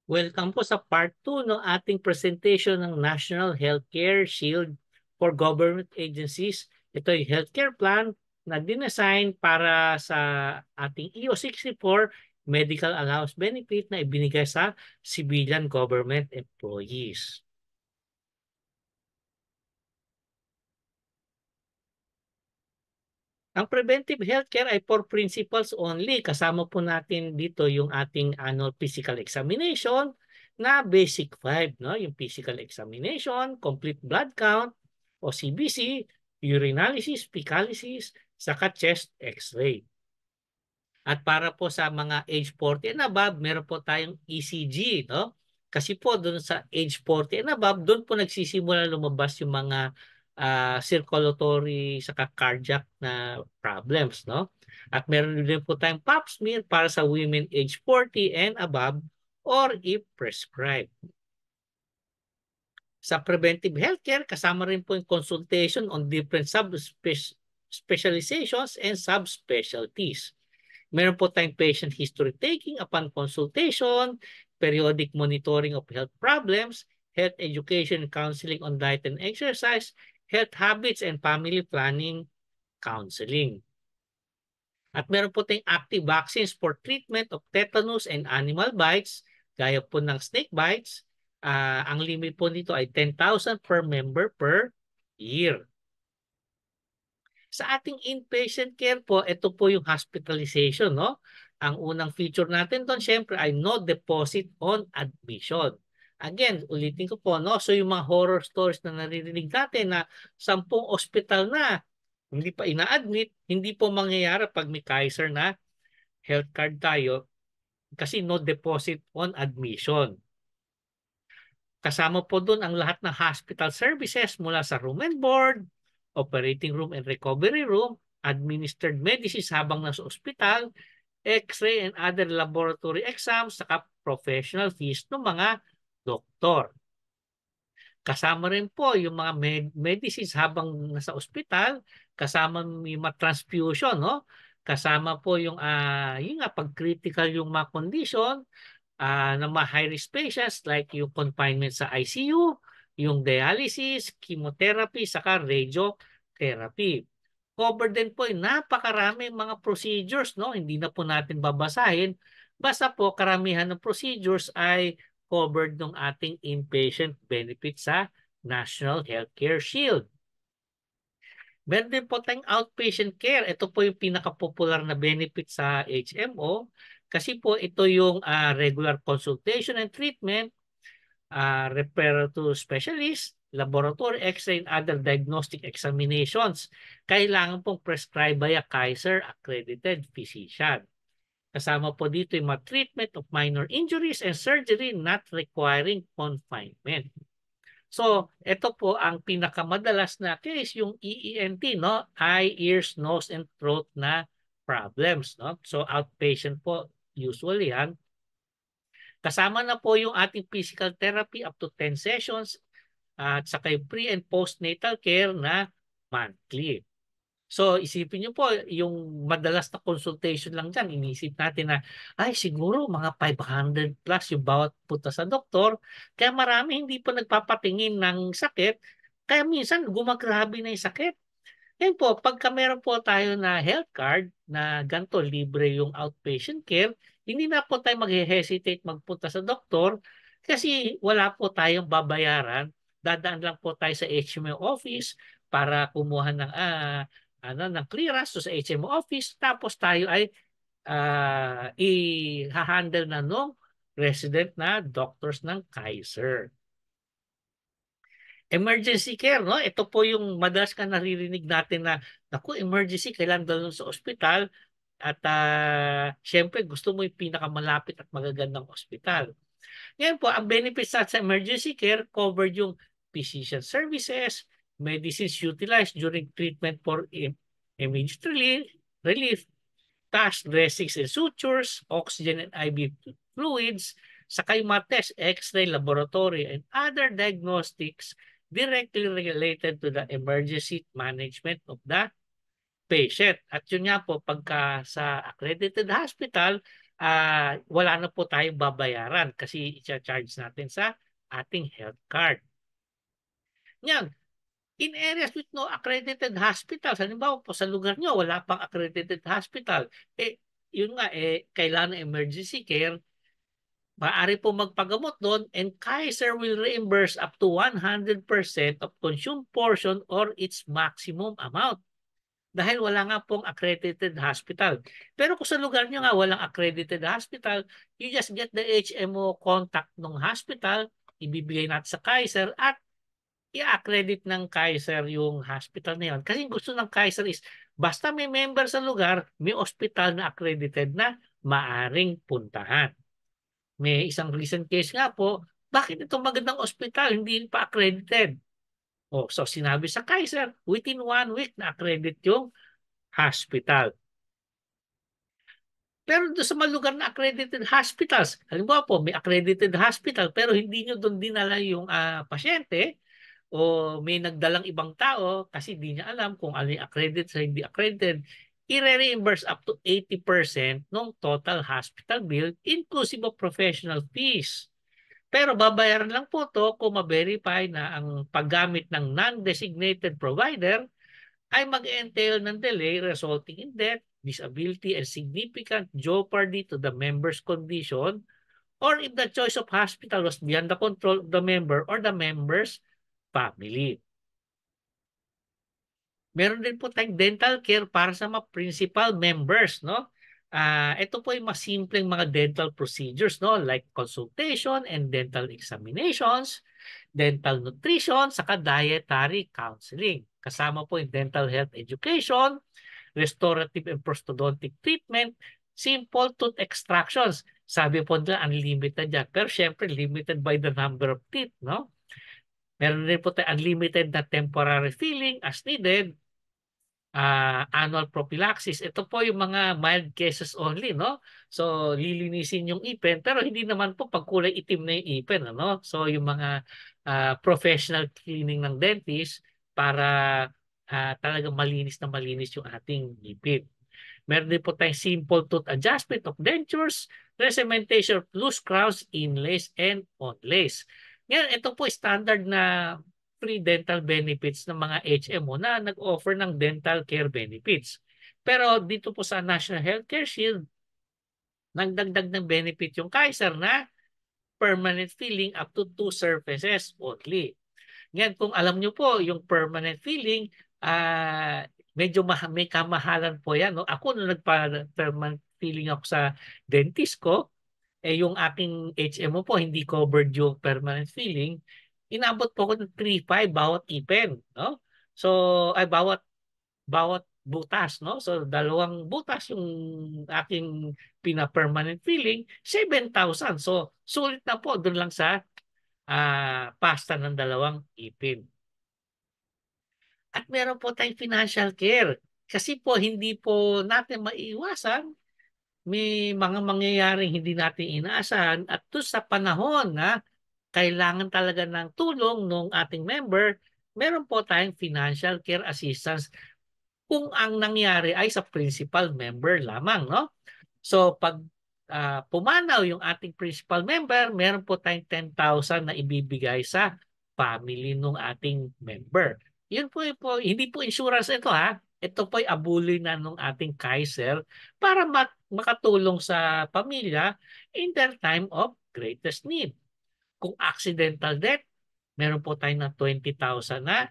Welcome po sa part 2 ng ating presentation ng National Healthcare Shield for Government Agencies. Ito ay healthcare plan na dinesign para sa ating EO64 medical allowance benefit na ibinigay sa civilian government employees. Ang preventive healthcare ay for principles only. Kasama po natin dito yung ating annual physical examination na basic 5, no? Yung physical examination, complete blood count o CBC, urinalysis, fecalysis, saka chest x-ray. At para po sa mga age 40 and above, meron po tayong ECG, no? Kasi po doon sa age 40 and above, doon po nagsisimula lumabas yung mga circulatory saka cardiac na problems, no? At meron din po tayong pap smear para sa women age 40 and above or if prescribed. Sa preventive healthcare, kasama rin po yung consultation on different subspecializations and subspecialties. Meron po tayong patient history taking upon consultation, periodic monitoring of health problems, health education and counseling on diet and exercise, health habits and family planning counseling. At meron po tayong active vaccines for treatment of tetanus and animal bites, gaya po ng snake bites. Ang limit po nito ay 10,000 per member per year. Sa ating inpatient care po, ito po yung hospitalization, no? Ang unang feature natin doon, syempre, ay no deposit on admission. Again, ulitin ko po, no? So yung mga horror stories na naririnig natin na 10 ospital na, hindi pa ina-admit, hindi po mangyayari pag may Kaiser na health card tayo kasi no deposit on admission. Kasama po doon ang lahat ng hospital services mula sa room and board, operating room and recovery room, administered medicines habang nasa ospital, x-ray and other laboratory exams, saka professional fees ng mga doktor. Kasama rin po yung mga medicines habang nasa ospital, kasama yung mga transfusion, no? Kasama po yung pag critical yung mga condition, ng mga high-risk patients like yung confinement sa ICU, yung dialysis, chemotherapy, saka radiotherapy. Covered din po yung napakaraming mga procedures, no? Hindi na po natin babasahin. Basta po karamihan ng procedures ay covered ng ating inpatient benefit sa National Healthcare Shield. Meron din po tayong outpatient care. Ito po yung pinaka-popular na benefit sa HMO kasi po ito yung regular consultation and treatment, referral to specialist, laboratory x-ray and other diagnostic examinations. Kailangan pong prescribe by a Kaiser accredited physician. Kasama po dito yung mga treatment of minor injuries and surgery not requiring confinement. So, ito po ang pinakamadalas na case, yung EENT, no? Eye, ears, nose, and throat na problems, no? So, outpatient po usually yan. Kasama na po yung ating physical therapy up to 10 sessions at saka yung pre- and postnatal care na monthly. So isipin niyo po, yung madalas na consultation lang dyan, inisip natin na, ay siguro mga 500 plus yung bawat punta sa doktor. Kaya marami hindi pa nagpapatingin ng sakit. Kaya minsan gumagrabe na yung sakit. Yan po, pagka meron po tayo na health card na ganito, libre yung outpatient care, hindi na po tayo mag-hesitate magpunta sa doktor kasi wala po tayong babayaran. Dadaan lang po tayo sa HMO office para kumuha ng ng clearance sa HMO office, tapos tayo ay i-handle na nung resident na doctors ng Kaiser. Emergency care, no? Ito po yung madalas ka naririnig natin na, naku, emergency, kailangan dalhin sa ospital. At syempre, gusto mo yung pinakamalapit at magagandang ospital. Ngayon po, ang benefits sa emergency care covered yung physician services, medicines utilized during treatment for immediate relief, cash dressings and sutures, oxygen and IV fluids, saka yung mga test, x-ray, laboratory, and other diagnostics directly related to the emergency management of the patient. At yun nga po, pagka sa accredited hospital, wala na po tayong babayaran kasi i-charge natin sa ating health card. Yan. In areas with no accredited hospital, halimbawa po sa lugar nyo, wala pang accredited hospital, yun nga, kailangan emergency care, maaari po magpagamot doon and Kaiser will reimburse up to 100% of consumed portion or its maximum amount. Dahil wala nga pong accredited hospital. Pero kung sa lugar nyo nga walang accredited hospital, you just get the HMO contact ng hospital, ibibigay natin sa Kaiser at i-accredit ng Kaiser yung hospital na yun. Kasi gusto ng Kaiser is, basta may member sa lugar, may hospital na accredited na maaring puntahan. May isang recent case nga po, bakit itong magandang ospital hindi pa accredited? So sinabi sa Kaiser, within 1 week na accredit yung hospital. Pero doon sa mga lugar na accredited hospitals, halimbawa po, may accredited hospital pero hindi nyo doon dinala yung pasyente o may nagdalang ibang tao kasi hindi niya alam kung ano yung accredited sa hindi accredited, i-reimburse up to 80% ng total hospital bill inclusive of professional fees. Pero babayaran lang po to kung ma-verify na ang paggamit ng non-designated provider ay mag-entail ng delay resulting in death, disability, and significant jeopardy to the member's condition, or if the choice of hospital was beyond the control of the member or the member's family. Meron din po tayong dental care para sa mga principal members, no? Ito po yung mas simpleng mga dental procedures, no? Like consultation and dental examinations, dental nutrition, saka dietary counseling. Kasama po yung dental health education, restorative and prosthodontic treatment, simple tooth extractions. Sabi po nila unlimited yan. Pero syempre limited by the number of teeth, no? Meron rin po tayo unlimited na temporary filling as needed, annual prophylaxis. Ito po yung mga mild cases only, no? So, lilinisin yung ipin, pero hindi naman po pag kulay itim na yung ipin, ano? So, yung mga professional cleaning ng dentist para talagang malinis na malinis yung ating ipin. Meron din po tayong simple tooth adjustment of dentures, re-cementation of loose crowns, inlays, and onlays. Ngayon, ito po standard na free dental benefits ng mga HMO na nag-offer ng dental care benefits. Pero dito po sa National Healthcare Shield, nagdagdag ng benefit yung Kaiser na permanent filling up to 2 surfaces only. Ngayon, kung alam nyo po, yung permanent filling, medyo may kamahalan po yan. No? Ako, nung nagpa-permanent filling ako sa dentist ko, yung aking HMO po, hindi covered yung permanent filling, inabot po ko ng 3,500 bawat ipin. No? So, bawat butas. No? So, 2 butas yung aking pina-permanent filling, 7,000. So, sulit na po doon lang sa pasta ng 2 ipin. At meron po tayong financial care. Kasi po hindi po natin maiiwasan, may mga mangyayaring hindi natin inaasahan at to sa panahon na kailangan talaga ng tulong ng ating member, meron po tayong financial care assistance kung ang nangyari ay sa principal member lamang. No? So pag pumanaw yung ating principal member, meron po tayong 10,000 na ibibigay sa family ng ating member. Yun po, hindi po insurance ito ha. Ito po ay abuli na ng ating Kaiser para makatulong sa pamilya in their time of greatest need. Kung accidental death, meron po tayo ng 20,000 na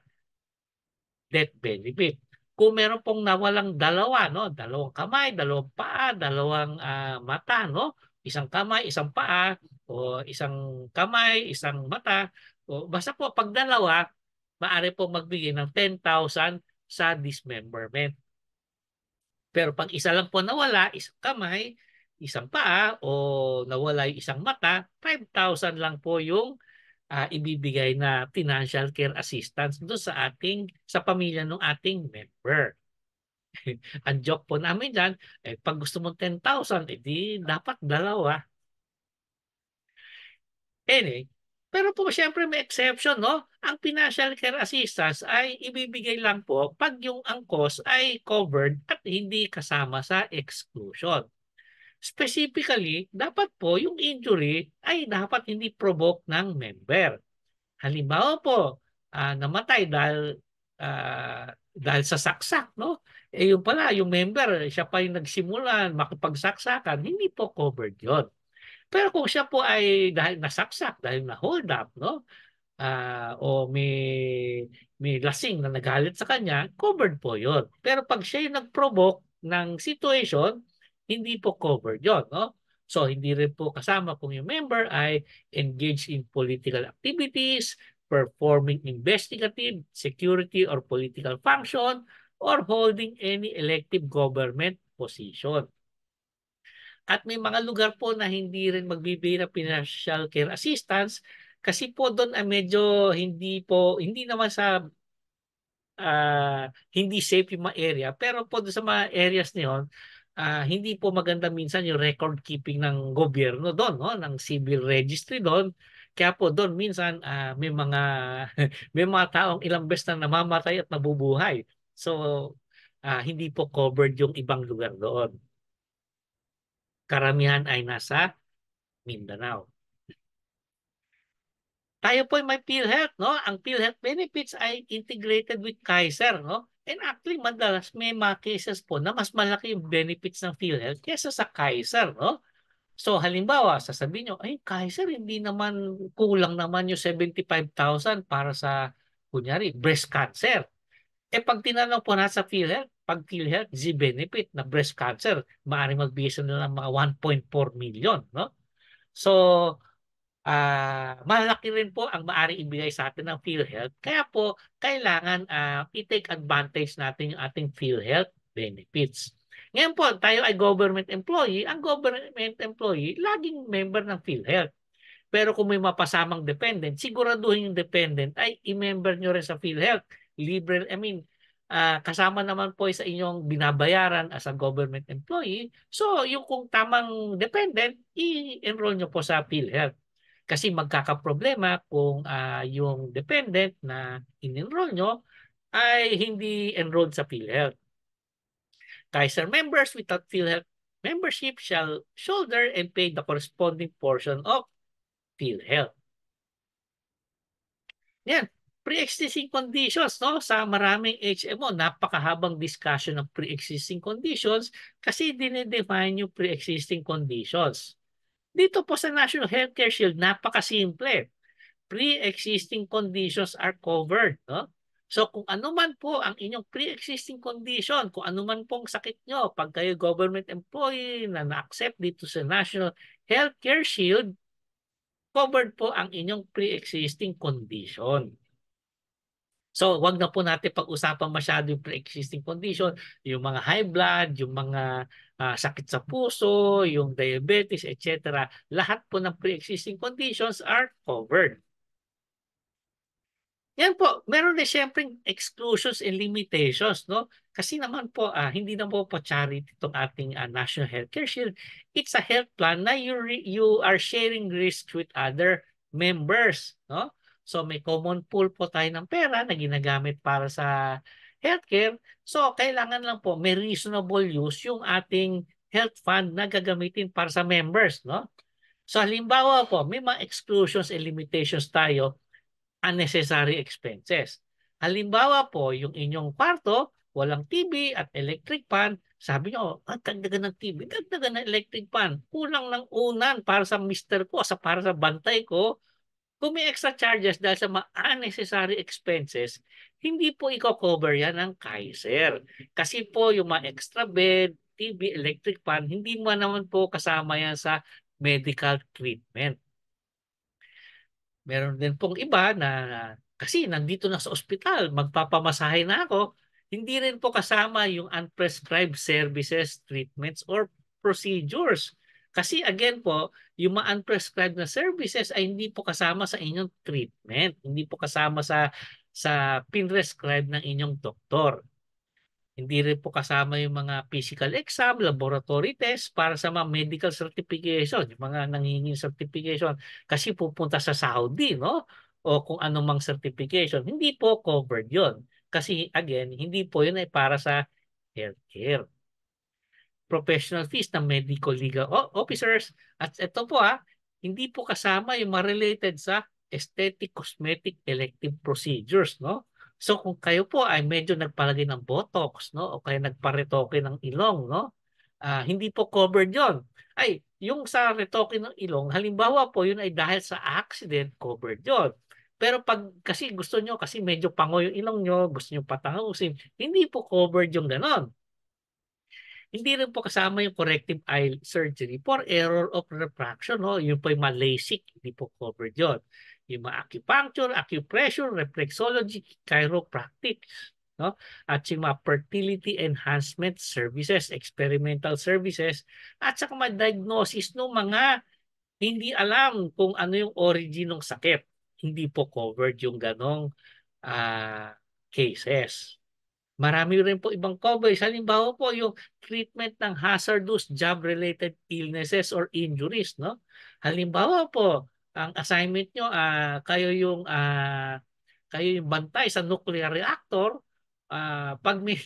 death benefit. Kung meron pong nawalang 2, no? 2 kamay, 2 paa, 2 mata, no? Isang kamay, isang paa, o isang kamay, isang mata, o basta po pag 2, maaari po magbigay ng 10,000 sa dismemberment. Pero pag isa lang po nawala, isang kamay, isang paa, o nawala yung isang mata, 5,000 lang po yung ibibigay na financial care assistance doon sa pamilya ng ating member. Ang joke po namin dyan, pag gusto mo 10,000, edi dapat 2. Anyway, pero po siyempre may exception, no? Ang financial care assistance ay ibibigay lang po pag yung angkos ay covered at hindi kasama sa exclusion. Specifically, dapat po yung injury ay dapat hindi provoke ng member. Halimbawa po, namatay dahil sa saksak, no? Eh yung pala, yung member, siya pa yung nagsimula makipagsaksakan, hindi po covered yun. Pero kung siya po ay dahil nasaksak, dahil na hold up, no? O may lasing na nagalit sa kanya, covered po yun. Pero pag siya yung nag-provoke ng situation, hindi po covered yun, no? So, hindi rin po kasama kung yung member ay engaged in political activities, performing investigative, security, or political function, or holding any elective government position. At may mga lugar po na hindi rin magbibigay ng financial care assistance kasi po doon ay medyo hindi naman sa hindi safe yung mga area. Pero po doon sa mga areas na yun, hindi po maganda minsan yung record keeping ng gobyerno doon, no? Ng civil registry doon. Kaya po doon minsan may mga may mga taong ilang beses na namamatay at nabubuhay. So hindi po covered yung ibang lugar doon. Karamihan ay nasa Mindanao. Tayo po ay may PhilHealth, no? Ang PhilHealth benefits ay integrated with Kaiser, no? And actually, madalas may mga cases po na mas malaki yung benefits ng PhilHealth kaysa sa Kaiser, no? So halimbawa, sasabihin nyo, ay Kaiser, hindi naman kulang naman yung 75,000 para sa, kunyari, breast cancer. Eh pag tinanong po na sa PhilHealth, pag PhilHealth, Z-benefit na breast cancer, maaaring magbigay sila ng mga 1.4 million, no? So, malaki rin po ang maaring ibigay sa atin ng PhilHealth. Kaya po, kailangan i-take advantage natin yung ating PhilHealth benefits. Ngayon po, tayo ay government employee. Ang government employee, laging member ng PhilHealth. Pero kung may mapasamang dependent, siguraduhin yung dependent ay i-member nyo rin sa PhilHealth. Libre, kasama naman po sa inyong binabayaran as a government employee. So, yung kung tamang dependent, i-enroll nyo po sa PhilHealth. Kasi magkakaproblema kung yung dependent na in-enroll nyo ay hindi enrolled sa PhilHealth. Kaiser members without PhilHealth membership shall shoulder and pay the corresponding portion of PhilHealth. Yan. Pre-existing conditions, no? Sa maraming HMO, napakahabang discussion ng pre-existing conditions kasi dinedefine yung pre-existing conditions. Dito po sa National Healthcare Shield, napakasimple. Pre-existing conditions are covered, no? So kung ano man po ang inyong pre-existing condition, kung ano man pong sakit nyo, pag kayo government employee na na-accept dito sa National Healthcare Shield, covered po ang inyong pre-existing condition. So, wag na po natin pag-usapan masyado yung pre-existing condition, yung mga high blood, yung mga sakit sa puso, yung diabetes, etc. Lahat po ng pre-existing conditions are covered. Yan po, meron din siyempre exclusions and limitations, no? Kasi naman po, hindi na po charity itong ating National Healthcare Shield. It's a health plan na you are sharing risks with other members, no? So may common pool po tayo ng pera na ginagamit para sa healthcare. So kailangan lang po may reasonable use yung ating health fund na gagamitin para sa members, no? So halimbawa po, may mga exclusions and limitations tayo, unnecessary expenses. Halimbawa po, yung inyong kwarto, walang TV at electric fan, sabi nyo, dagdagan ng TV, dagdagan ng electric fan, kulang ng unan para sa mister ko, para sa bantay ko. Kung may extra charges dahil sa mga unnecessary expenses, hindi po i-cover yan ng Kaiser. Kasi po yung mga extra bed, TV, electric fan, hindi mo naman po kasama yan sa medical treatment. Meron din pong iba na kasi nandito na sa ospital, magpapamasahe na ako, hindi rin po kasama yung unprescribed services, treatments, or procedures. Kasi again po, yung mga unprescribed na services ay hindi po kasama sa inyong treatment, hindi po kasama sa pinrescribe ng inyong doktor. Hindi rin po kasama yung mga physical exam, laboratory test para sa mga medical certification, yung mga nangingin certification kasi pupunta sa Saudi, no? O kung anumang certification. Hindi po covered yun. Kasi again, hindi po yun ay para sa healthcare. professional fees ng medical legal officers. At ito po hindi po kasama yung related sa aesthetic, cosmetic, elective procedures, no? So kung kayo po ay medyo nagpalagay ng Botox, no? O kaya nagparetoke ng ilong, no? Hindi po covered yon. Ay, yung sa retoke ng ilong, halimbawa po yun ay dahil sa accident, covered yon. Pero pag kasi gusto nyo, kasi medyo pango yung ilong nyo, gusto nyo patangusin, hindi po covered yung ganon. Hindi rin po kasama yung corrective eye surgery for error of refraction. No? Yung po yung mga LASIK, hindi po covered yun. Yung mga acupuncture, acupressure, reflexology, chiropractic. No? At yung mga fertility enhancement services, experimental services, at saka mga diagnosis ng mga hindi alam kung ano yung origin ng sakit. Hindi po covered yung ganong cases. Marami rin po ibang coverage. Halimbawa po yung treatment ng hazardous job-related illnesses or injuries. No? Halimbawa po, ang assignment nyo, kayo yung bantay sa nuclear reactor. Pag may,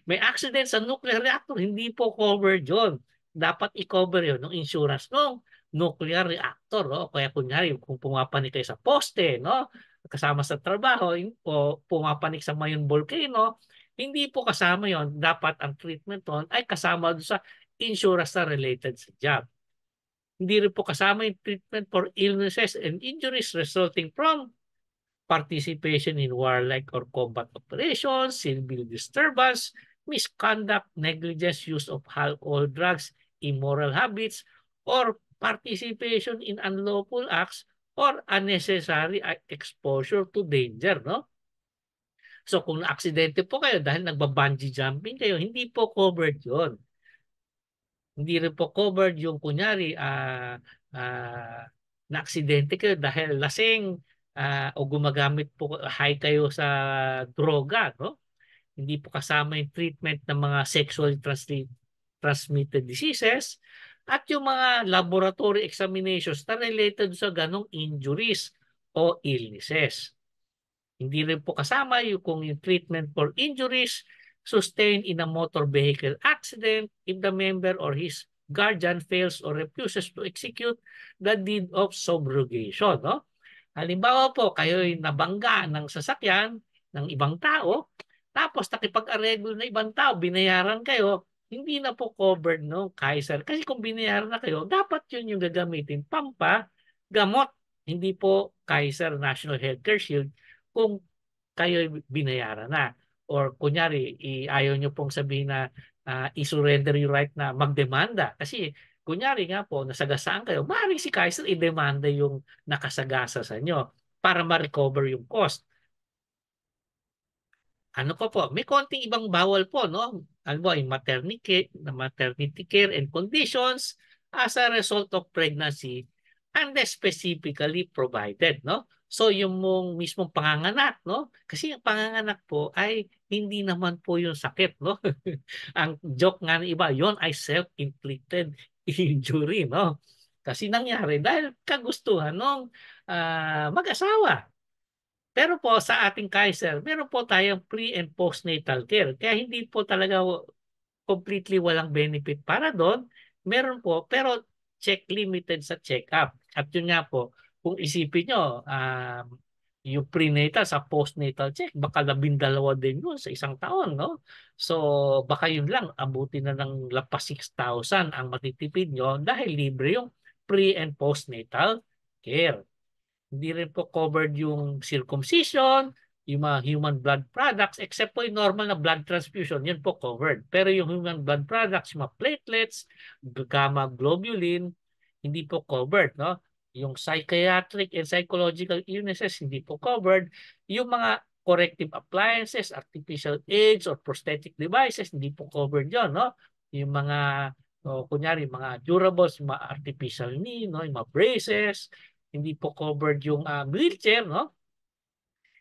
may accident sa nuclear reactor, hindi po covered yun. Dapat i-cover yun ng insurance ng nuclear reactor. No? Kaya kunyari, kung pumapanik kayo sa poste, no? Kasama sa trabaho, o pumapanik sa Mayon Volcano, hindi po kasama yon. Dapat ang treatment doon ay kasama doon sa insurance na related sa job. Hindi rin po kasama yung treatment for illnesses and injuries resulting from participation in warlike or combat operations, civil disturbance, misconduct, negligence, use of alcohol, drugs, immoral habits, or participation in unlawful acts or unnecessary exposure to danger, no? So kung na-aksidente po kayo dahil nagba-bungee jumping kayo, hindi po covered 'yon. Hindi rin po covered yung kunyari na-aksidente kayo dahil lasing o gumagamit po high kayo sa droga, no? Hindi po kasama yung treatment ng mga sexually transmitted diseases at yung mga laboratory examinations na related sa ganong injuries o illnesses. Hindi rin po kasama yung treatment for injuries sustained in a motor vehicle accident if the member or his guardian fails or refuses to execute the deed of subrogation. No? Halimbawa po, kayo'y nabangga ng sasakyan ng ibang tao, tapos nakipag-areglo na ibang tao, binayaran kayo, hindi na po covered no Kaiser. Kasi kung binayaran na kayo, dapat yun yung gagamitin gamot. Hindi po Kaiser National Healthcare Shield kung kayo binayaran na. Or kunyari, ayaw nyo pong sabihin na i-surrender yung right na magdemanda. Kasi kunyari nga po, nasagasaan kayo, maaaring si Kaiser i-demanda yung nakasagasa sa inyo para ma-recover yung cost. Ano po, may konting ibang bawal po, no? Ano ba, yung maternity care and conditions as a result of pregnancy unless specifically provided, no? So yung mong mismong panganganak, no? Kasi yung panganganak po ay hindi naman po yung sakit, no? Ang joke nga ng iba, yon ay self-inflicted injury, no? Kasi nangyari dahil kagustuhan ng mag-asawa. Pero po sa ating Kaiser, meron po tayong pre- and postnatal care. Kaya hindi po talaga completely walang benefit para doon. Meron po, pero limited sa check-up. At yun nga po, kung isipin nyo, yung prenatal sa postnatal check, baka 12 din yun sa isang taon, no? So, baka yun lang, abutin na ng lapas 6,000 ang matitipid nyo dahil libre yung pre- and postnatal care. Hindi rin po covered yung circumcision, yung mga human blood products, except po yung normal na blood transfusion, yun po covered. Pero yung human blood products, yung mga platelets, gamma globulin, hindi po covered. No? Yung psychiatric and psychological illnesses, hindi po covered. Yung mga corrective appliances, artificial aids, or prosthetic devices, hindi po covered yun. No? Yung mga, kunyari, mga durables, yung mga artificial knee, no? Yung mga braces, hindi po covered yung wheelchair, no?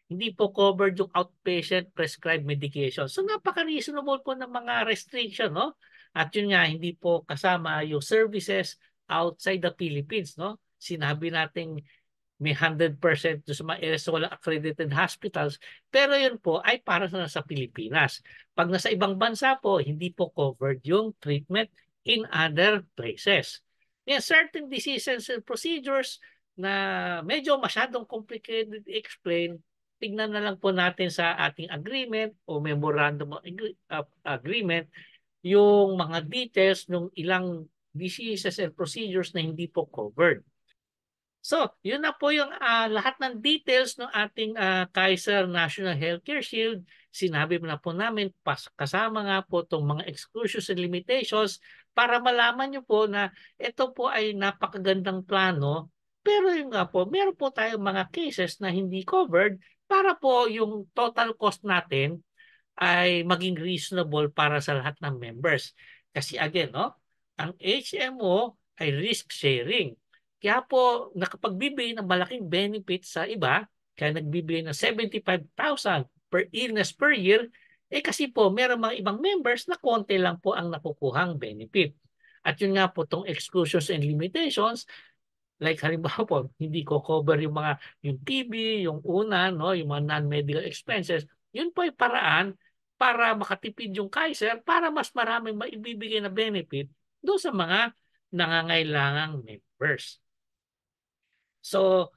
Hindi po covered yung outpatient prescribed medication. So napaka-reasonable po ng mga restriction, no? At yun nga, hindi po kasama yung services outside the Philippines, no? Sinabi nating may 100% sa mga areas walang accredited hospitals, pero yun po ay para sa Pilipinas. Pag nasa ibang bansa po, hindi po covered yung treatment in other places. Yan, certain decisions and procedures na medyo masyadong complicated explain, tignan na lang po natin sa ating agreement o memorandum of agreement yung mga details ng ilang diseases and procedures na hindi po covered. So, yun na po yung lahat ng details ng ating Kaiser National Healthcare Shield. Sinabi na po namin, kasama nga po itong mga exclusions and limitations para malaman nyo po na ito po ay napakagandang plano. Pero yun nga po, meron po tayong mga cases na hindi covered para po yung total cost natin ay maging reasonable para sa lahat ng members. Kasi again, no, ang HMO ay risk sharing. Kaya po nakapagbibigay ng malaking benefit sa iba, kaya nagbibigay ng 75,000 per illness per year, kasi po meron mga ibang members na konti lang po ang nakukuhang benefit. At yun nga po itong exclusions and limitations, like halimbawa po, hindi ko cover yung TB, yung una, no, yung mga non-medical expenses. Yun po ay paraan para makatipid yung Kaiser para mas maraming maibibigay na benefit doon sa mga nangangailangang members. So,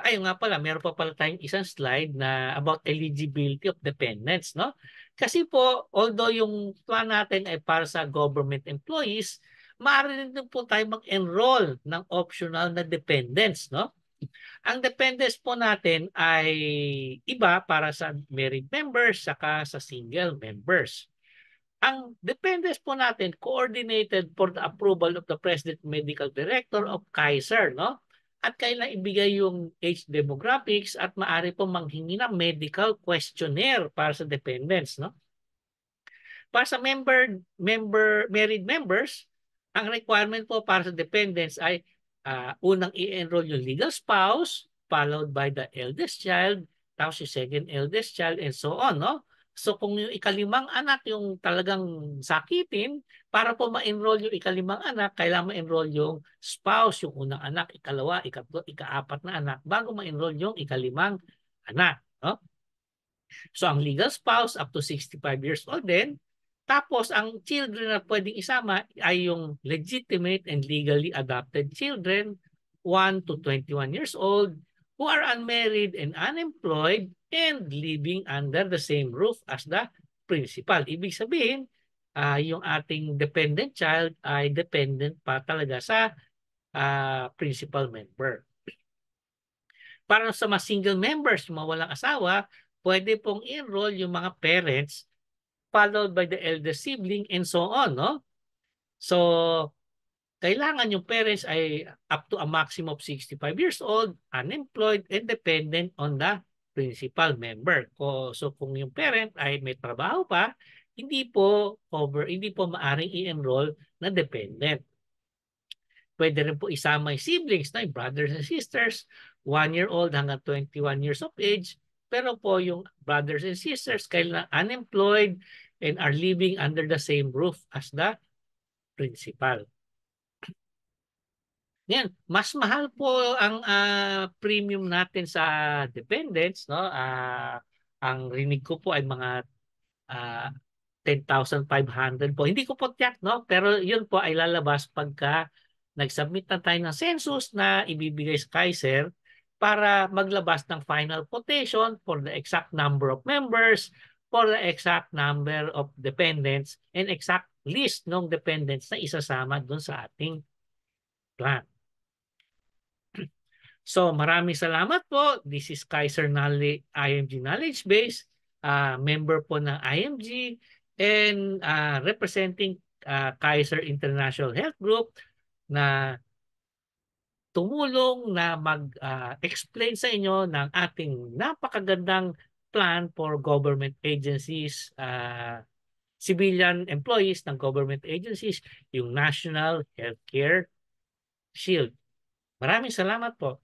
ayun nga pala, meron pa pala tayong isang slide na about eligibility of dependents, no? Kasi po, although yung plan natin ay para sa government employees, maaari din po tayo mag-enroll ng optional na dependents, no? Ang dependents po natin ay iba para sa married members saka sa single members. Ang dependents po natin coordinated for the approval of the President Medical Director of Kaiser, no? At kailan ibigay yung age demographics at maaari po manghingi ng medical questionnaire para sa dependents, no? Para sa married members, ang requirement po para sa dependents ay unang i-enroll yung legal spouse, followed by the eldest child, tapos yung second eldest child, and so on, no? So kung yung ikalimang anak yung talagang sakitin, para po ma-enroll yung ikalimang anak, kailangan ma-enroll yung spouse, yung unang anak, ikalawa, ikatlo, ikaapat na anak, bago ma-enroll yung ikalimang anak, no? So ang legal spouse up to 65 years old din. Tapos ang children na pwedeng isama ay yung legitimate and legally adopted children 1 to 21 years old who are unmarried and unemployed and living under the same roof as the principal. Ibig sabihin, yung ating dependent child ay dependent pa talaga sa principal member. Para sa mga single members, mga walang asawa, pwede pong enroll yung mga parents followed by the eldest sibling and so on, no? So, kailangan yung parents ay up to a maximum of 65 years old, unemployed, and dependent on the principal member. So, kung yung parent ay may trabaho pa, hindi po maaring i-enroll na dependent. Pwede rin po isama yung siblings, no? Yung brothers and sisters, 1-year-old hanggang 21 years of age. Pero po yung brothers and sisters kailangan unemployed and are living under the same roof as the principal. Yan, mas mahal po ang premium natin sa dependents, no? Ang rinig ko po ay mga 10,500 po. Hindi ko po tiyak, no? Pero yun po ay lalabas pagka nag-submit na tayo ng census na ibibigay sa Kaiser para maglabas ng final quotation for the exact number of members, for the exact number of dependents, and exact list ng dependents na isasama dun sa ating plan. So maraming salamat po. This is Kaiser IMG Knowledge Base, member po ng IMG and representing Kaiser International Health Group na tumulong na mag-explain sa inyo ng ating napakagandang plan for government agencies, civilian employees ng government agencies, yung National Healthcare Shield. Maraming salamat po.